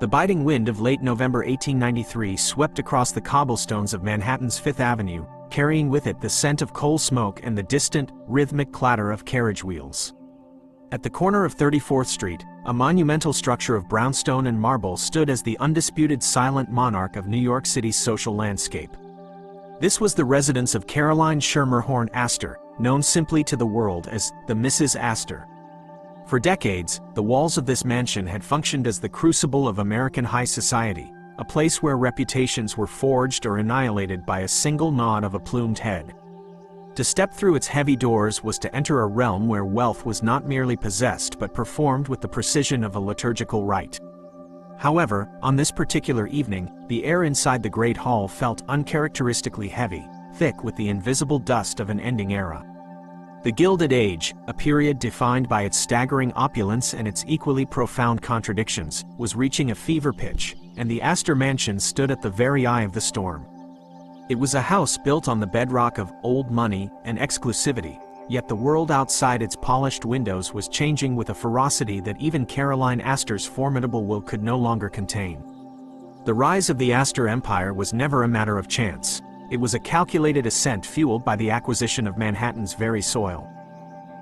The biting wind of late November 1893 swept across the cobblestones of Manhattan's Fifth Avenue, carrying with it the scent of coal smoke and the distant, rhythmic clatter of carriage wheels. At the corner of 34th Street, a monumental structure of brownstone and marble stood as the undisputed silent monarch of New York City's social landscape. This was the residence of Caroline Schermerhorn Astor, known simply to the world as the Mrs. Astor. For decades, the walls of this mansion had functioned as the crucible of American high society, a place where reputations were forged or annihilated by a single nod of a plumed head. To step through its heavy doors was to enter a realm where wealth was not merely possessed but performed with the precision of a liturgical rite. However, on this particular evening, the air inside the Great Hall felt uncharacteristically heavy, thick with the invisible dust of an ending era. The Gilded Age, a period defined by its staggering opulence and its equally profound contradictions, was reaching a fever pitch, and the Astor Mansion stood at the very eye of the storm. It was a house built on the bedrock of old money and exclusivity, yet the world outside its polished windows was changing with a ferocity that even Caroline Astor's formidable will could no longer contain. The rise of the Astor Empire was never a matter of chance. It was a calculated ascent fueled by the acquisition of Manhattan's very soil.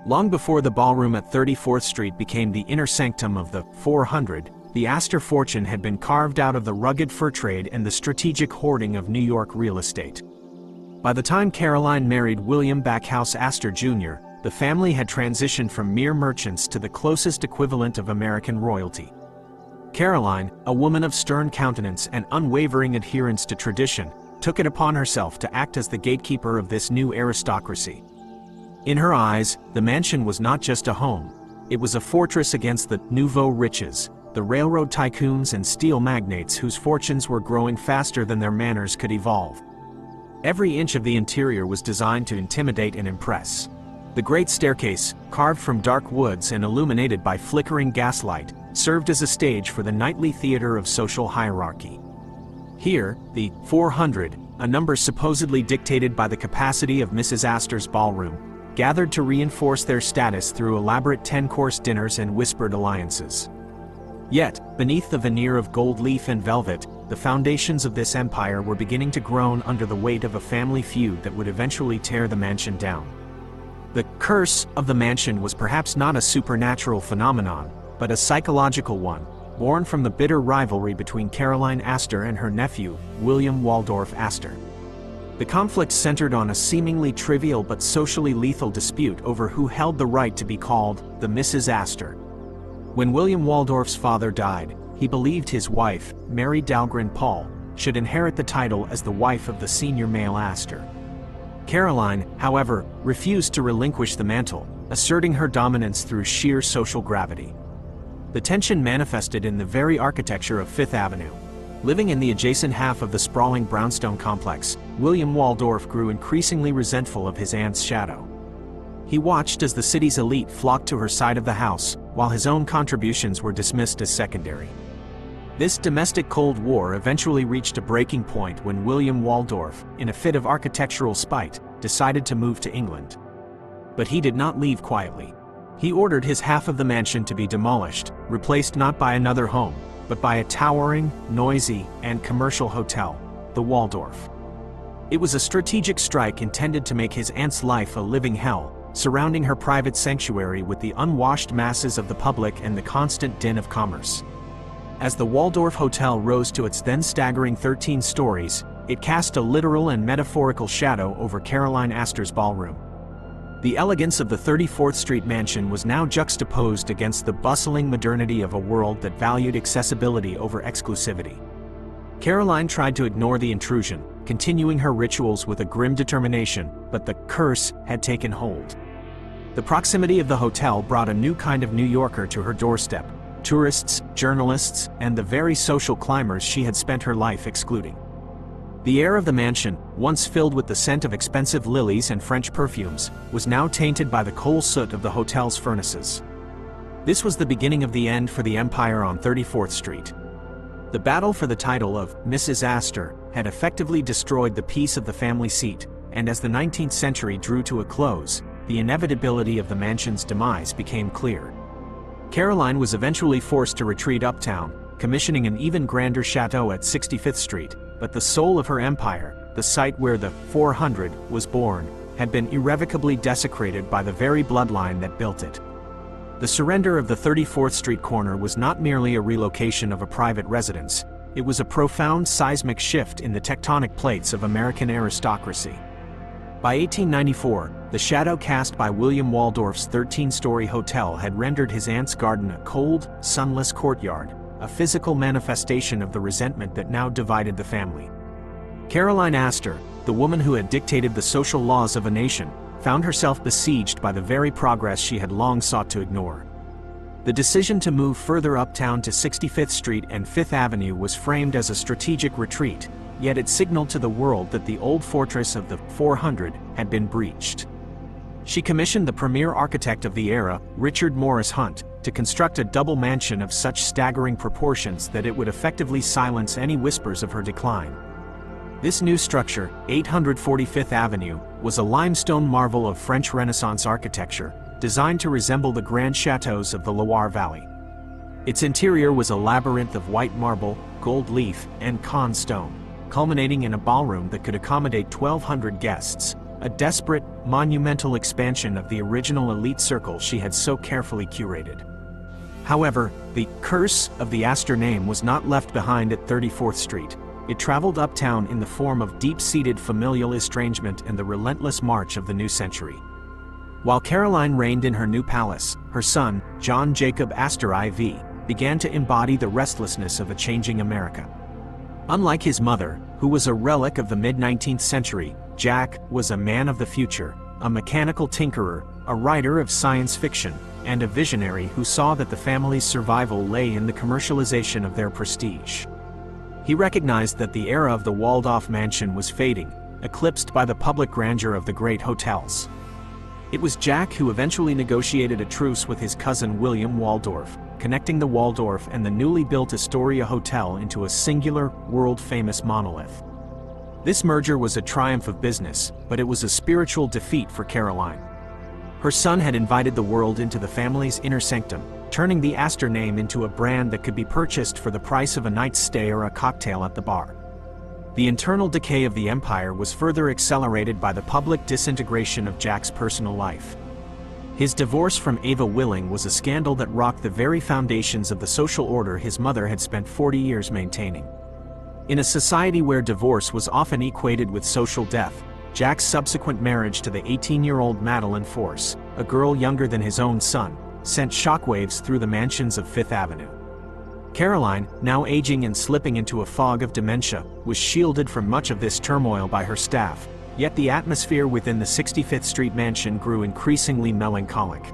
Long before the ballroom at 34th Street became the inner sanctum of the 400, the Astor fortune had been carved out of the rugged fur trade and the strategic hoarding of New York real estate. By the time Caroline married William Backhouse Astor Jr., the family had transitioned from mere merchants to the closest equivalent of American royalty. Caroline, a woman of stern countenance and unwavering adherence to tradition, took it upon herself to act as the gatekeeper of this new aristocracy. In her eyes, the mansion was not just a home. It was a fortress against the nouveau riches, the railroad tycoons and steel magnates whose fortunes were growing faster than their manners could evolve. Every inch of the interior was designed to intimidate and impress. The great staircase, carved from dark woods and illuminated by flickering gaslight, served as a stage for the nightly theater of social hierarchy. Here, the 400, a number supposedly dictated by the capacity of Mrs. Astor's ballroom, gathered to reinforce their status through elaborate 10-course dinners and whispered alliances. Yet, beneath the veneer of gold leaf and velvet, the foundations of this empire were beginning to groan under the weight of a family feud that would eventually tear the mansion down. The curse of the mansion was perhaps not a supernatural phenomenon, but a psychological one, born from the bitter rivalry between Caroline Astor and her nephew, William Waldorf Astor. The conflict centered on a seemingly trivial but socially lethal dispute over who held the right to be called the Mrs. Astor. When William Waldorf's father died, he believed his wife, Mary Dahlgren Paul, should inherit the title as the wife of the senior male Astor. Caroline, however, refused to relinquish the mantle, asserting her dominance through sheer social gravity. The tension manifested in the very architecture of Fifth Avenue. Living in the adjacent half of the sprawling brownstone complex, William Waldorf grew increasingly resentful of his aunt's shadow. He watched as the city's elite flocked to her side of the house, while his own contributions were dismissed as secondary. This domestic Cold War eventually reached a breaking point when William Waldorf, in a fit of architectural spite, decided to move to England. But he did not leave quietly. He ordered his half of the mansion to be demolished, replaced not by another home, but by a towering, noisy, and commercial hotel, the Waldorf. It was a strategic strike intended to make his aunt's life a living hell, surrounding her private sanctuary with the unwashed masses of the public and the constant din of commerce. As the Waldorf Hotel rose to its then staggering 13 stories, it cast a literal and metaphorical shadow over Caroline Astor's ballroom. The elegance of the 34th Street mansion was now juxtaposed against the bustling modernity of a world that valued accessibility over exclusivity. Caroline tried to ignore the intrusion, continuing her rituals with a grim determination, but the curse had taken hold. The proximity of the hotel brought a new kind of New Yorker to her doorstep: tourists, journalists, and the very social climbers she had spent her life excluding. The air of the mansion, once filled with the scent of expensive lilies and French perfumes, was now tainted by the coal soot of the hotel's furnaces. This was the beginning of the end for the empire on 34th Street. The battle for the title of Mrs. Astor had effectively destroyed the peace of the family seat, and as the 19th century drew to a close, the inevitability of the mansion's demise became clear. Caroline was eventually forced to retreat uptown, commissioning an even grander chateau at 65th Street, but the soul of her empire, the site where the 400 was born, had been irrevocably desecrated by the very bloodline that built it. The surrender of the 34th Street corner was not merely a relocation of a private residence, it was a profound seismic shift in the tectonic plates of American aristocracy. By 1894, the shadow cast by William Waldorf's 13-story hotel had rendered his aunt's garden a cold, sunless courtyard, a physical manifestation of the resentment that now divided the family. Caroline Astor, the woman who had dictated the social laws of a nation, found herself besieged by the very progress she had long sought to ignore. The decision to move further uptown to 65th Street and Fifth Avenue was framed as a strategic retreat, yet it signaled to the world that the old fortress of the 400 had been breached. She commissioned the premier architect of the era, Richard Morris Hunt, to construct a double mansion of such staggering proportions that it would effectively silence any whispers of her decline. This new structure, 845th Avenue, was a limestone marvel of French Renaissance architecture, designed to resemble the grand chateaux of the Loire Valley. Its interior was a labyrinth of white marble, gold leaf, and Caen stone, culminating in a ballroom that could accommodate 1,200 guests, a desperate, monumental expansion of the original elite circle she had so carefully curated. However, the curse of the Astor name was not left behind at 34th Street. It traveled uptown in the form of deep-seated familial estrangement and the relentless march of the new century. While Caroline reigned in her new palace, her son, John Jacob Astor IV, began to embody the restlessness of a changing America. Unlike his mother, who was a relic of the mid-19th century, Jack was a man of the future, a mechanical tinkerer, a writer of science fiction, and a visionary who saw that the family's survival lay in the commercialization of their prestige. He recognized that the era of the walled-off mansion was fading, eclipsed by the public grandeur of the great hotels. It was Jack who eventually negotiated a truce with his cousin William Waldorf, connecting the Waldorf and the newly built Astoria Hotel into a singular, world-famous monolith. This merger was a triumph of business, but it was a spiritual defeat for Caroline. Her son had invited the world into the family's inner sanctum, turning the Astor name into a brand that could be purchased for the price of a night's stay or a cocktail at the bar. The internal decay of the empire was further accelerated by the public disintegration of Jack's personal life. His divorce from Ava Willing was a scandal that rocked the very foundations of the social order his mother had spent 40 years maintaining. In a society where divorce was often equated with social death, Jack's subsequent marriage to the 18-year-old Madeline Force, a girl younger than his own son, sent shockwaves through the mansions of Fifth Avenue. Caroline, now aging and slipping into a fog of dementia, was shielded from much of this turmoil by her staff, yet the atmosphere within the 65th Street mansion grew increasingly melancholic.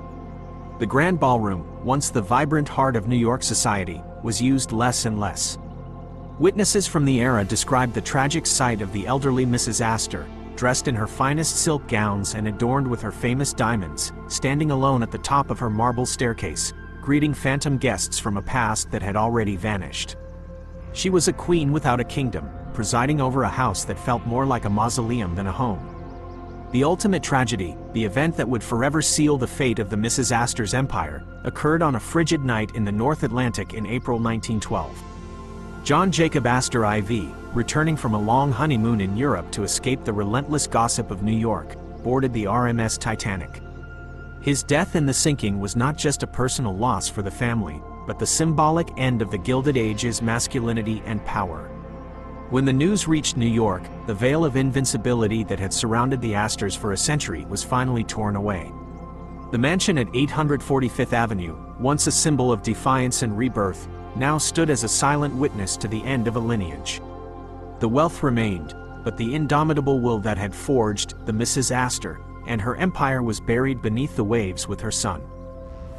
The Grand Ballroom, once the vibrant heart of New York society, was used less and less. Witnesses from the era described the tragic sight of the elderly Mrs. Astor, dressed in her finest silk gowns and adorned with her famous diamonds, standing alone at the top of her marble staircase, greeting phantom guests from a past that had already vanished. She was a queen without a kingdom, presiding over a house that felt more like a mausoleum than a home. The ultimate tragedy, the event that would forever seal the fate of the Mrs. Astor's empire, occurred on a frigid night in the North Atlantic in April 1912. John Jacob Astor IV, returning from a long honeymoon in Europe to escape the relentless gossip of New York, boarded the RMS Titanic. His death in the sinking was not just a personal loss for the family, but the symbolic end of the Gilded Age's masculinity and power. When the news reached New York, the veil of invincibility that had surrounded the Astors for a century was finally torn away. The mansion at 845th Avenue, once a symbol of defiance and rebirth, now stood as a silent witness to the end of a lineage. The wealth remained, but the indomitable will that had forged the Mrs. Astor and her empire was buried beneath the waves with her son.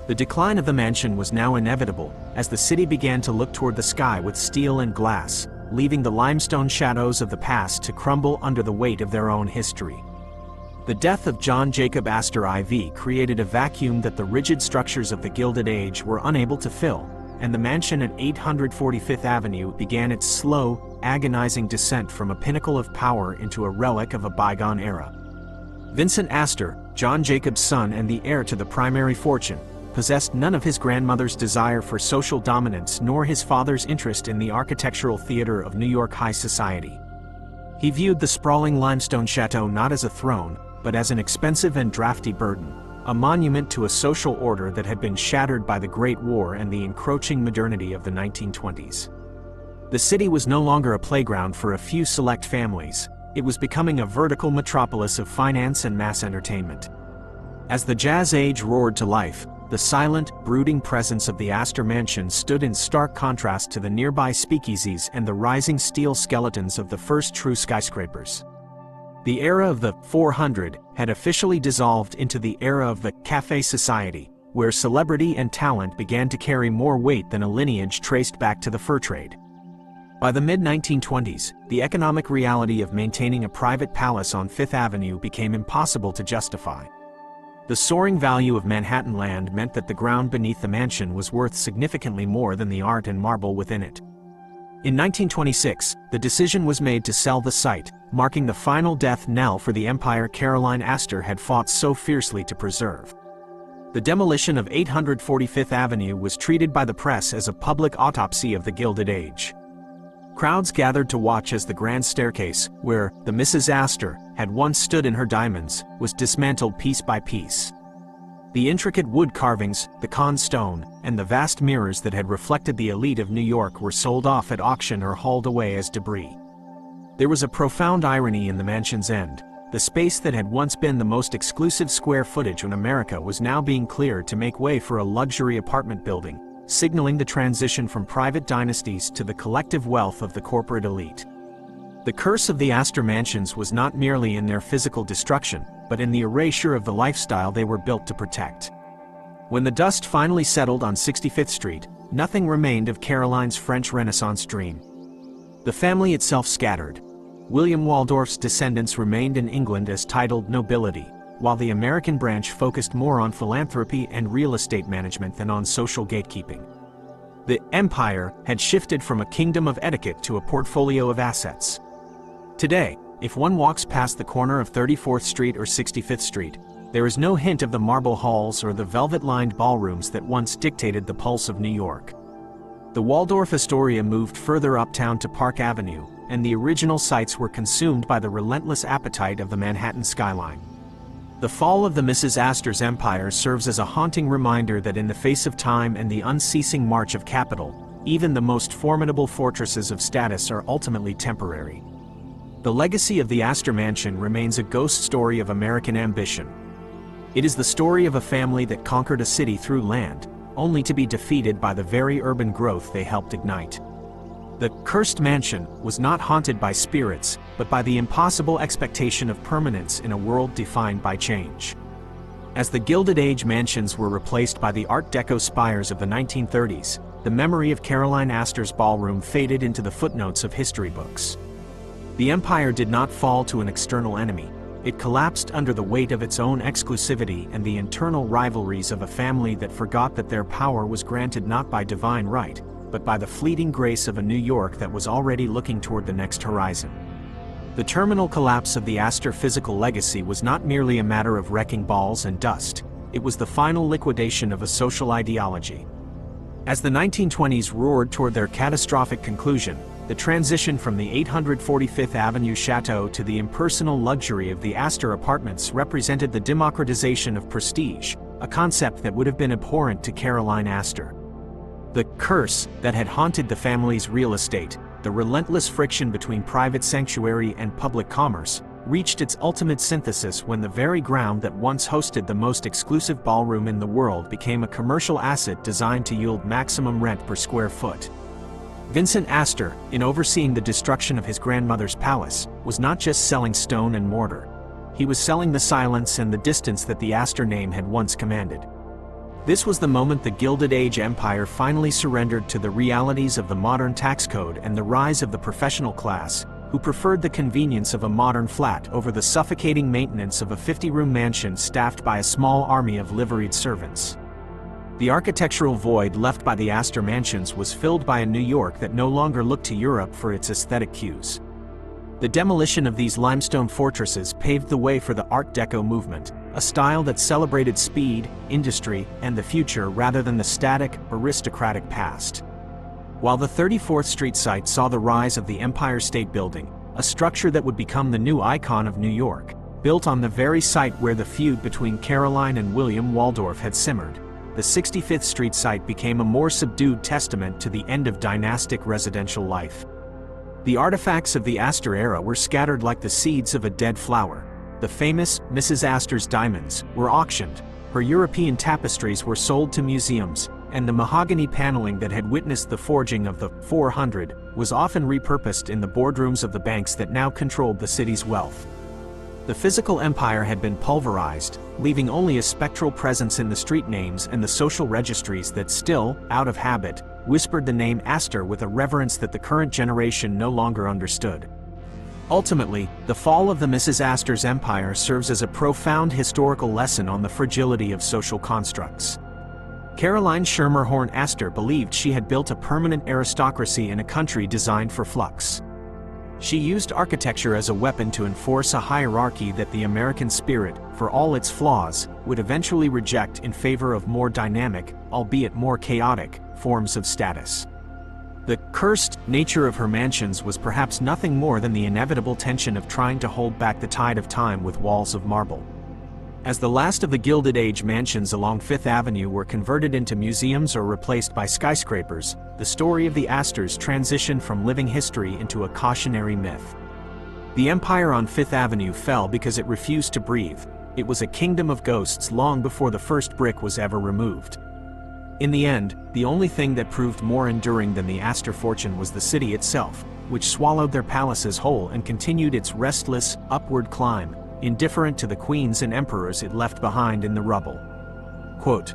The decline of the mansion was now inevitable, as the city began to look toward the sky with steel and glass, leaving the limestone shadows of the past to crumble under the weight of their own history. The death of John Jacob Astor IV created a vacuum that the rigid structures of the Gilded Age were unable to fill, and the mansion at 845th Avenue began its slow, agonizing descent from a pinnacle of power into a relic of a bygone era. Vincent Astor, John Jacob's son and the heir to the primary fortune, possessed none of his grandmother's desire for social dominance nor his father's interest in the architectural theater of New York high society. He viewed the sprawling limestone chateau not as a throne, but as an expensive and drafty burden, a monument to a social order that had been shattered by the Great War and the encroaching modernity of the 1920s. The city was no longer a playground for a few select families, it was becoming a vertical metropolis of finance and mass entertainment. As the Jazz Age roared to life, the silent, brooding presence of the Astor Mansion stood in stark contrast to the nearby speakeasies and the rising steel skeletons of the first true skyscrapers. The era of the 400 had officially dissolved into the era of the café society, where celebrity and talent began to carry more weight than a lineage traced back to the fur trade. By the mid-1920s, the economic reality of maintaining a private palace on Fifth Avenue became impossible to justify. The soaring value of Manhattan land meant that the ground beneath the mansion was worth significantly more than the art and marble within it. In 1926, the decision was made to sell the site, marking the final death knell for the empire Caroline Astor had fought so fiercely to preserve. The demolition of 845th Avenue was treated by the press as a public autopsy of the Gilded Age. Crowds gathered to watch as the grand staircase, where the Mrs. Astor had once stood in her diamonds, was dismantled piece by piece. The intricate wood carvings, the Caen stone, and the vast mirrors that had reflected the elite of New York were sold off at auction or hauled away as debris. There was a profound irony in the mansion's end. The space that had once been the most exclusive square footage in America was now being cleared to make way for a luxury apartment building, signaling the transition from private dynasties to the collective wealth of the corporate elite. The curse of the Astor Mansions was not merely in their physical destruction, but in the erasure of the lifestyle they were built to protect. When the dust finally settled on 65th Street, nothing remained of Caroline's French Renaissance dream. The family itself scattered. William Waldorf's descendants remained in England as titled nobility, while the American branch focused more on philanthropy and real estate management than on social gatekeeping. The empire had shifted from a kingdom of etiquette to a portfolio of assets. Today, if one walks past the corner of 34th Street or 65th Street, there is no hint of the marble halls or the velvet-lined ballrooms that once dictated the pulse of New York. The Waldorf Astoria moved further uptown to Park Avenue, and the original sites were consumed by the relentless appetite of the Manhattan skyline. The fall of the Mrs. Astor's empire serves as a haunting reminder that in the face of time and the unceasing march of capital, even the most formidable fortresses of status are ultimately temporary. The legacy of the Astor Mansion remains a ghost story of American ambition. It is the story of a family that conquered a city through land, only to be defeated by the very urban growth they helped ignite. The cursed mansion was not haunted by spirits, but by the impossible expectation of permanence in a world defined by change. As the Gilded Age mansions were replaced by the Art Deco spires of the 1930s, the memory of Caroline Astor's ballroom faded into the footnotes of history books. The empire did not fall to an external enemy. It collapsed under the weight of its own exclusivity and the internal rivalries of a family that forgot that their power was granted not by divine right, but by the fleeting grace of a New York that was already looking toward the next horizon. The terminal collapse of the Astor physical legacy was not merely a matter of wrecking balls and dust, it was the final liquidation of a social ideology. As the 1920s roared toward their catastrophic conclusion, the transition from the 845th Avenue chateau to the impersonal luxury of the Astor apartments represented the democratization of prestige, a concept that would have been abhorrent to Caroline Astor. The curse that had haunted the family's real estate, the relentless friction between private sanctuary and public commerce, reached its ultimate synthesis when the very ground that once hosted the most exclusive ballroom in the world became a commercial asset designed to yield maximum rent per square foot. Vincent Astor, in overseeing the destruction of his grandmother's palace, was not just selling stone and mortar. He was selling the silence and the distance that the Astor name had once commanded. This was the moment the Gilded Age empire finally surrendered to the realities of the modern tax code and the rise of the professional class, who preferred the convenience of a modern flat over the suffocating maintenance of a 50-room mansion staffed by a small army of liveried servants. The architectural void left by the Astor Mansions was filled by a New York that no longer looked to Europe for its aesthetic cues. The demolition of these limestone fortresses paved the way for the Art Deco movement, a style that celebrated speed, industry, and the future rather than the static, aristocratic past. While the 34th Street site saw the rise of the Empire State Building, a structure that would become the new icon of New York, built on the very site where the feud between Caroline and William Waldorf had simmered, the 65th Street site became a more subdued testament to the end of dynastic residential life. The artifacts of the Astor era were scattered like the seeds of a dead flower. The famous Mrs. Astor's diamonds were auctioned, her European tapestries were sold to museums, and the mahogany paneling that had witnessed the forging of the 400 was often repurposed in the boardrooms of the banks that now controlled the city's wealth. The physical empire had been pulverized, leaving only a spectral presence in the street names and the social registries that still, out of habit, whispered the name Astor with a reverence that the current generation no longer understood. Ultimately, the fall of the Mrs. Astor's empire serves as a profound historical lesson on the fragility of social constructs. Caroline Schermerhorn Astor believed she had built a permanent aristocracy in a country designed for flux. She used architecture as a weapon to enforce a hierarchy that the American spirit, for all its flaws, would eventually reject in favor of more dynamic, albeit more chaotic, forms of status. The cursed nature of her mansions was perhaps nothing more than the inevitable tension of trying to hold back the tide of time with walls of marble. As the last of the Gilded Age mansions along Fifth Avenue were converted into museums or replaced by skyscrapers, the story of the Astors transitioned from living history into a cautionary myth. The empire on Fifth Avenue fell because it refused to breathe. It was a kingdom of ghosts long before the first brick was ever removed. In the end, the only thing that proved more enduring than the Astor fortune was the city itself, which swallowed their palaces whole and continued its restless, upward climb, indifferent to the queens and emperors it left behind in the rubble. Quote,